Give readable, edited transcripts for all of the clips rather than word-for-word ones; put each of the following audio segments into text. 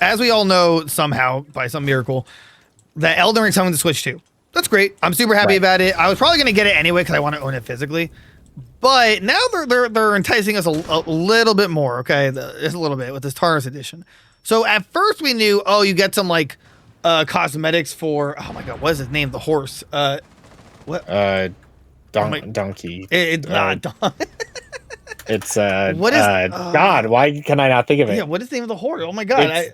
as we all know, somehow by some miracle, that Elden Ring's coming to Switch 2. That's great. I'm super happy about it. I was probably gonna get it anyway because I want to own it physically. But now they're enticing us a little bit more, okay? Just a little bit with this Tarnished edition. So at first we knew, oh, you get some like cosmetics for, oh my god, what is his name? The horse. What? Donkey. It's not It's what is God? Why can I not think of it? Yeah, what is the name of the horse? Oh my god!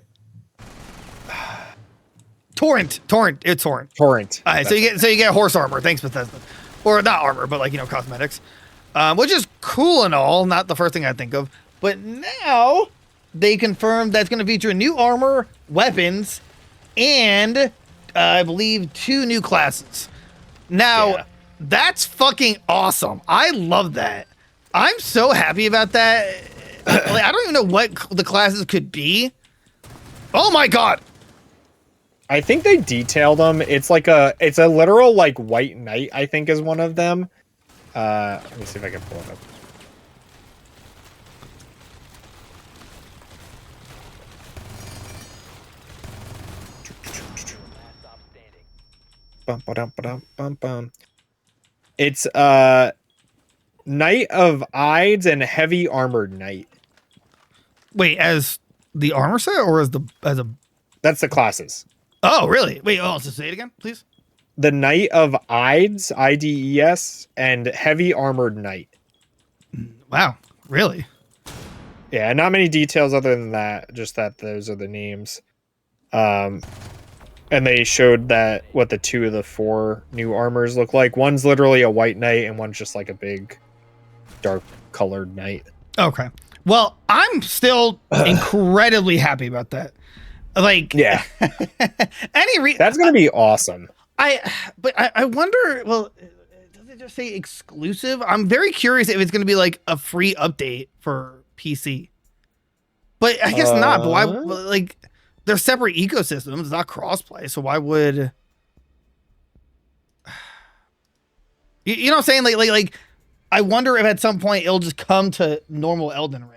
Torrent. It's Torrent. Torrent. All right, so you get horse armor. Thanks, Bethesda, or not armor, but like cosmetics, which is cool and all. Not the first thing I think of, but now they confirmed that's going to feature new armor, weapons, and I believe 2 new classes. Now that's fucking awesome. I love that. I'm so happy about that. I don't even know what the classes could be. Oh my god. I think they detailed them. It's a literal like white knight, I think is one of them. Let me see if I can pull it up. It's Knight of Ides and Heavy Armored Knight. Wait, as the armor set or as a That's the classes. Oh, really? Wait, so say it again, please. The Knight of Ides, Ides, and Heavy Armored Knight. Wow, really? Yeah, not many details other than that, just that those are the names. And they showed that what the 2 of the 4 new armors look like. One's literally a white knight and one's just like a big dark colored knight. Okay. Well, I'm still incredibly happy about that. Like, yeah. That's going to be awesome. But I wonder, well, does it just say exclusive? I'm very curious if it's going to be like a free update for PC. But I guess not. But why, like, they're separate ecosystems. It's not crossplay. So why would, you know what I'm saying? Like, I wonder if at some point it'll just come to normal Elden Ring.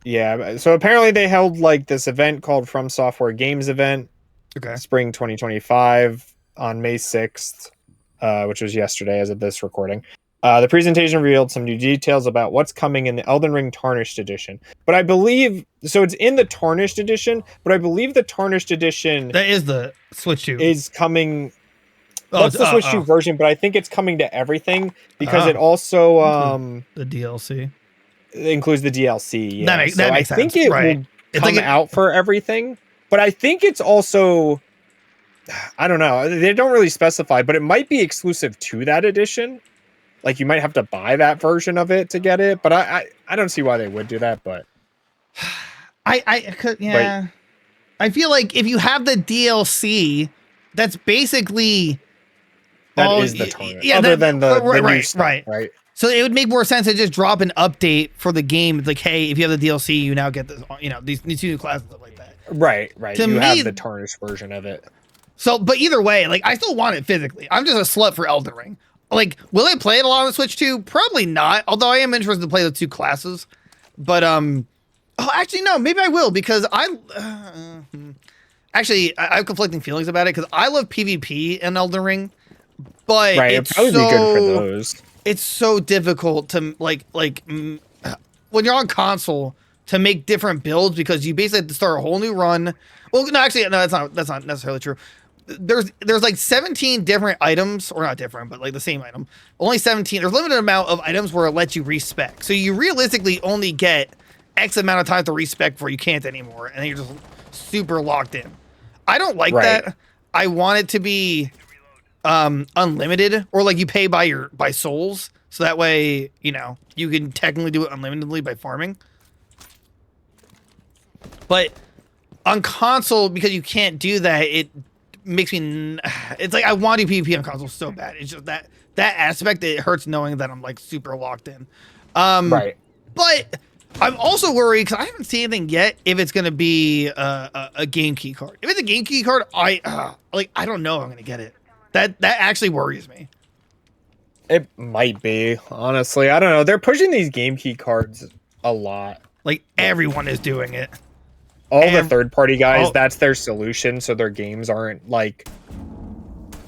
Yeah. So apparently they held like this event called From Software Games event. Okay. Spring 2025 on May 6th, which was yesterday as of this recording. The presentation revealed some new details about what's coming in the Elden Ring Tarnished edition. But I believe, so it's in the Tarnished edition, but I believe the Tarnished edition that is the Switch 2 is coming. That's the Switch 2 version, but I think it's coming to everything because it also the DLC. It includes the DLC. Yeah. That makes sense. I think it will come out for everything, but I think it's also, I don't know. They don't really specify, but it might be exclusive to that edition. Like you might have to buy that version of it to get it, but I don't see why they would do that. But I could, yeah. But I feel like if you have the DLC, that's basically that is the Tarnished. Yeah, other than the new stuff, right? So it would make more sense to just drop an update for the game. It's like, hey, if you have the DLC, you now get this, these 2 new classes, stuff like that. Right. To you have the Tarnished version of it. So, but either way, like, I still want it physically. I'm just a slut for Elden Ring. Like, will I play it a lot on the Switch 2? Probably not. Although I am interested to play the 2 classes. But, actually, no, maybe I will because actually, I have conflicting feelings about it because I love PvP in Elden Ring. But it'd probably be good for those. It's so difficult to like when you're on console to make different builds because you basically have to start a whole new run. Well, no, actually, no, that's not necessarily true. There's like 17 different items, or not different, but like the same item. Only 17. There's a limited amount of items where it lets you respec. So you realistically only get X amount of time to respec before you can't anymore, and then you're just super locked in. I don't like that. I want it to be unlimited, or like you pay by souls, so that way you can technically do it unlimitedly by farming. But on console, because you can't do that, it makes me, it's like I want to do PvP on console so bad. It's just that aspect, it hurts knowing that I'm like super locked in. But I'm also worried because I haven't seen anything yet if it's going to be a game key card. If it's a game key card, I don't know if I'm going to get it. That actually worries me. It might be, honestly. I don't know. They're pushing these game key cards a lot. Like everyone is doing it. All the third-party guys, Oh. that's their solution, so their games aren't like.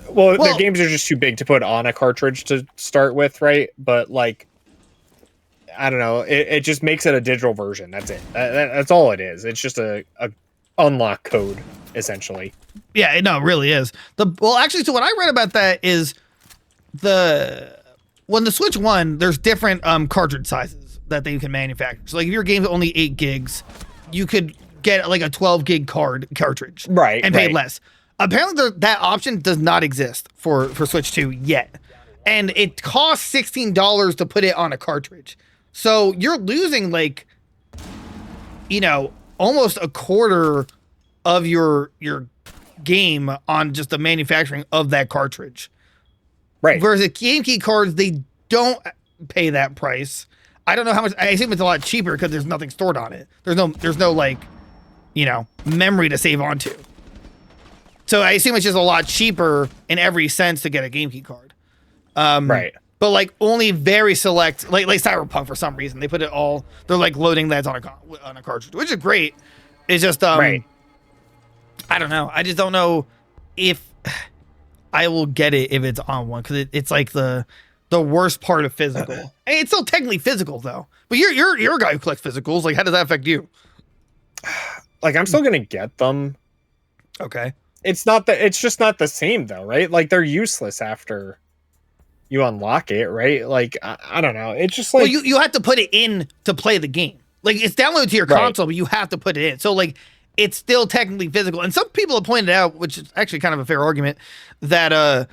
Well, their games are just too big to put on a cartridge to start with, right? But like, I don't know, it just makes it a digital version. That's it. That's all it is. It's just a unlock code, essentially. Yeah, no, it really is. Well, actually, so what I read about that is when the Switch won, there's different cartridge sizes that they can manufacture. So like if your game's only 8 gigs, you could get like a 12 gig cartridge, right, and pay right. less. Apparently, that option does not exist for Switch 2 yet, and it costs $16 to put it on a cartridge. So you're losing like, almost a quarter of your game on just the manufacturing of that cartridge. Right. Whereas the game key cards, they don't pay that price. I don't know how much. I assume it's a lot cheaper because there's nothing stored on it. There's no like, memory to save onto. So I assume it's just a lot cheaper in every sense to get a game key card. Right. But like only very select, like Cyberpunk for some reason, they put it all. They're like loading that on a cartridge, which is great. It's just right. I don't know. I just don't know if I will get it if it's on one, because it's like the worst part of physical. And it's still technically physical though. But you're a guy who collects physicals. Like, how does that affect you? Like, I'm still gonna get them. Okay. It's just not the same though, right? Like, they're useless after you unlock it, right? Like, I don't know. It's just like, well, you have to put it in to play the game. Like, it's downloaded to your console, but you have to put it in. So like, it's still technically physical. And some people have pointed out, which is actually kind of a fair argument, that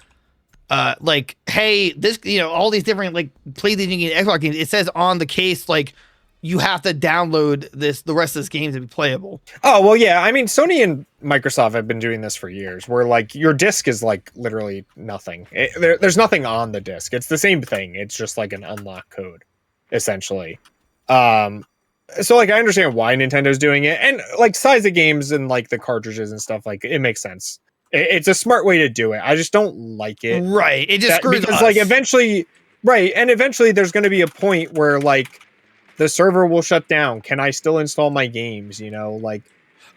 like, hey, this, all these different like PlayStation and Xbox games, it says on the case like you have to download the rest of this game to be playable. Oh, well, yeah. I mean, Sony and Microsoft have been doing this for years, where like your disc is like literally nothing. There's nothing on the disc. It's the same thing. It's just like an unlock code, essentially. So like, I understand why Nintendo's doing it, and like size of games and like the cartridges and stuff, like it makes sense. It's a smart way to do it. I just don't like it. Right. It just screws because us. like eventually, right, and eventually there's going to be a point where like the server will shut down. Can I still install my games? Like,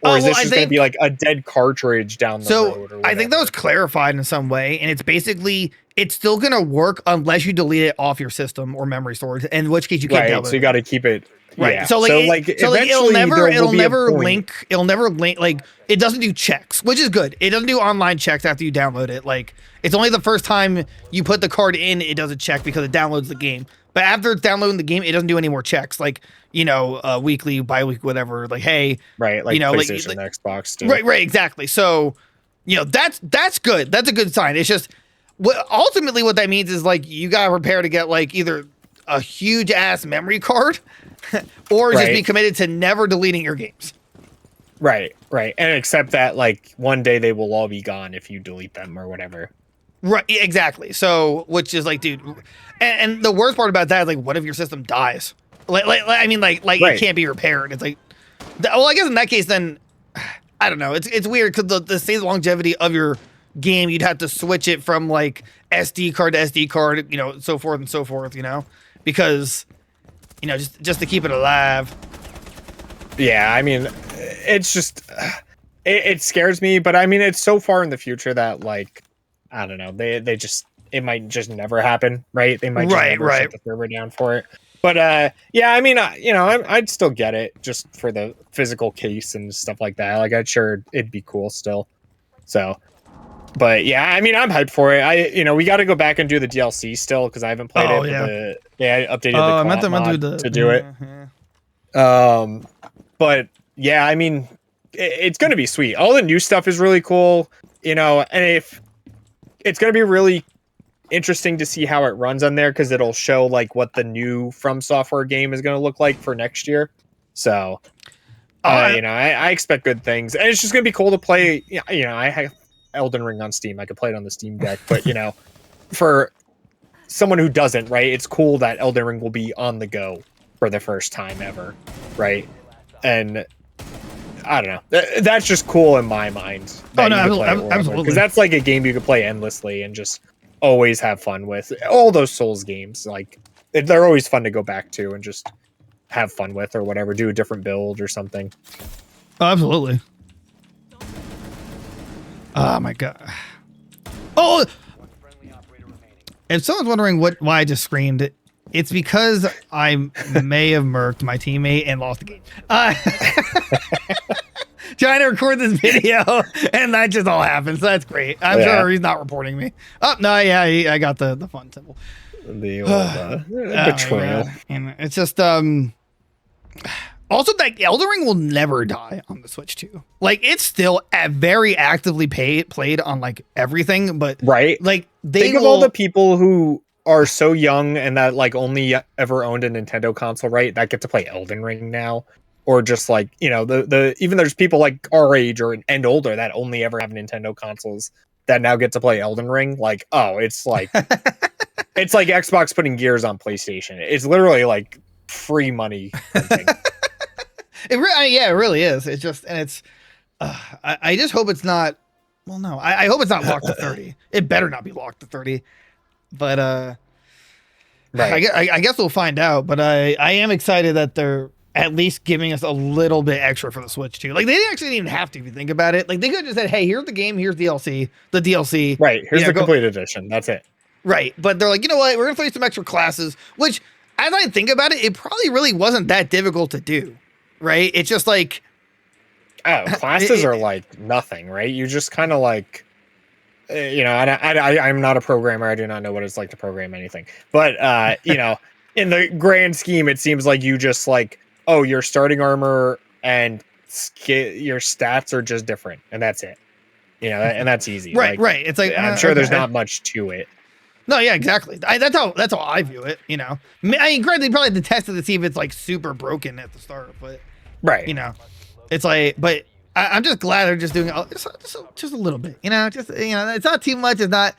or is this just going to be like a dead cartridge down the road? Or I think that was clarified in some way, and it's basically it's still going to work unless you delete it off your system or memory storage, in which case you can't download it. So you got to keep it. Right. Yeah. So it'll never link, like it doesn't do checks, which is good. It doesn't do online checks after you download it. Like, it's only the first time you put the card in, it does a check because it downloads the game. But after it's downloading the game, it doesn't do any more checks. Like, weekly, bi-weekly, whatever. Like, hey, right. Like, PlayStation, and Xbox. Too. Right. Exactly. So, that's good. That's a good sign. It's just ultimately what that means is like, you got to prepare to get like either a huge ass memory card or just be committed to never deleting your games. Right. And accept that like one day they will all be gone if you delete them or whatever. Right, exactly. So, which is like, dude, and the worst part about that is like, what if your system dies? Like it can't be repaired. It's like, well, I guess in that case, then I don't know. It's weird because the save longevity of your game, you'd have to switch it from like SD card to SD card, so forth and so forth, because just to keep it alive. Yeah, I mean, it's just it scares me, but I mean, it's so far in the future that like, I don't know, they just, it might just never happen, right? They might just never shut the server down for it. But yeah, I mean, I'd still get it just for the physical case and stuff like that. Like, I'd sure it'd be cool still. So, but yeah, I mean, I'm hyped for it. We got to go back and do the DLC still because I haven't played it. Yeah. They updated the co-op mod to do it. But yeah, I mean, it's going to be sweet. All the new stuff is really cool, and if it's going to be really interesting to see how it runs on there because it'll show like what the new From Software game is going to look like for next year. So, I expect good things, and it's just going to be cool to play. I have Elden Ring on Steam. I could play it on the Steam Deck, but for someone who doesn't, right, it's cool that Elden Ring will be on the go for the first time ever, right? And I don't know. That's just cool in my mind. Absolutely. Because that's like a game you could play endlessly and just always have fun with. All those Souls games, like, they're always fun to go back to and just have fun with or whatever, do a different build or something. Oh, absolutely. Oh my god. Oh, if someone's wondering why I just screamed, it's because I may have murked my teammate and lost the game. Trying to record this video, and that just all happens. So that's great. I'm sure he's not reporting me. Oh no, yeah, I got the fun symbol. The old betrayal. And it's just also that Elden Ring will never die on the Switch 2. Like it's still very actively played on like everything, but right, like think of all the people who are so young and that like only ever owned a Nintendo console, right? That get to play Elden Ring now. Or just like, you know, the even there's people like our age and older that only ever have Nintendo consoles that now get to play Elden Ring. Like, oh, it's like it's like Xbox putting Gears on PlayStation. It's literally like free money. It really is. It's just, and it's I just hope it's not. Well, no, I hope it's not locked to 30. It better not be locked to 30. But right. I guess we'll find out. But I am excited that they're at least giving us a little bit extra for the Switch too. Like they actually didn't even have to if you think about it. Like they could have just said, hey, here's the game, here's DLC, the DLC. Right, here's the complete edition. That's it. Right. But they're like, you know what? We're gonna play some extra classes, which as I think about it, it probably really wasn't that difficult to do. Right? It's just like classes are like nothing, right? You just kind of like you know, I'm not a programmer. I do not know what it's like to program anything. But you know, in the grand scheme, it seems like you just like, oh, your starting armor and your stats are just different, and that's it. You know, and that's easy. Right, like, right. It's like I'm sure there's not much to it. No, yeah, exactly. That's how I view it. You know, I mean, granted, they probably had to test it to see if it's like super broken at the start, but right, you know, it's like, but I'm just glad they're just doing it just a little bit. You know, just you know, it's not too much. It's not.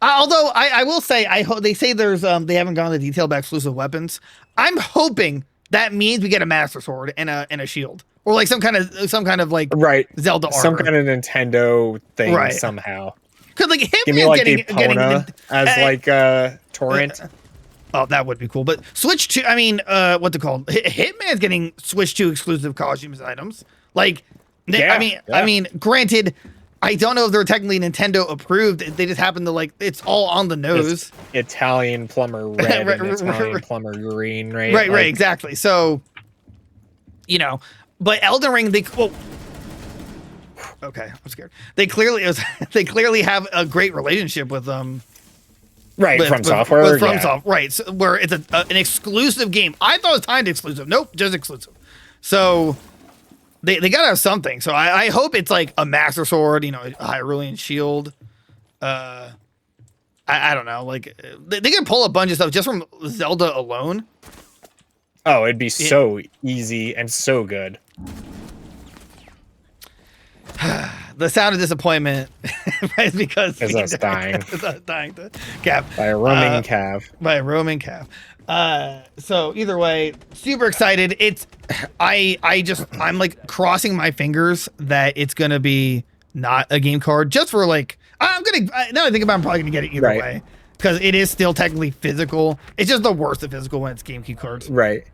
Although I will say, I hope they say there's they haven't gone into detail about exclusive weapons. I'm hoping that means we get a Master Sword and a shield, or like some kind of like Zelda armor, some kind of Nintendo thing somehow. Because like Hitman give me like getting as like torrent. Oh, that would be cool. But Switch 2, I mean, what's it called? Hitman's getting Switch 2 exclusive costumes items. Like, I mean, granted, I don't know if they're technically Nintendo approved. They just happen to like, it's all on the nose. It's Italian plumber red and Italian plumber green, right? Right, right, exactly. So, you know, but Elden Ring, okay, I'm scared. They clearly have a great relationship with From Software, right? So, where it's an exclusive game. I thought it was timed exclusive. Nope, just exclusive. So they gotta have something. So I hope it's like a Master Sword, you know, a Hyrulean shield. I don't know, like they can pull a bunch of stuff just from Zelda alone. Oh, it'd be so easy and so good. The sound of disappointment is because is us dying. Is us dying to Cav. By a roaming Cav. By a roaming Cav. So either way, super excited. I'm like crossing my fingers that it's gonna be not a game card, just for like now that I think about it, I'm probably gonna get it either way, because it is still technically physical. It's just the worst of physical when it's GameCube cards. Right.